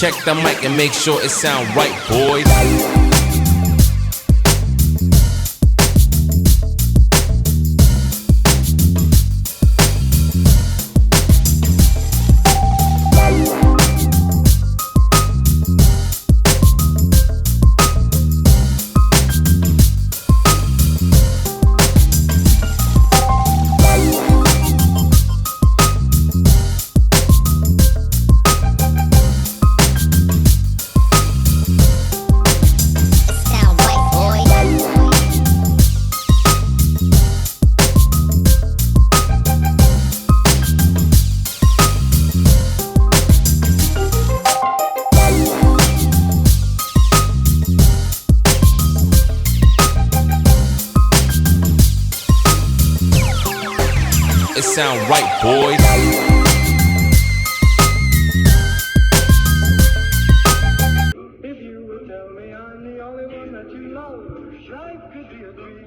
check the mic and make sure it sound right, boys. It sound right, boys. If you would tell me I'm the only one that you love, life could be a dream.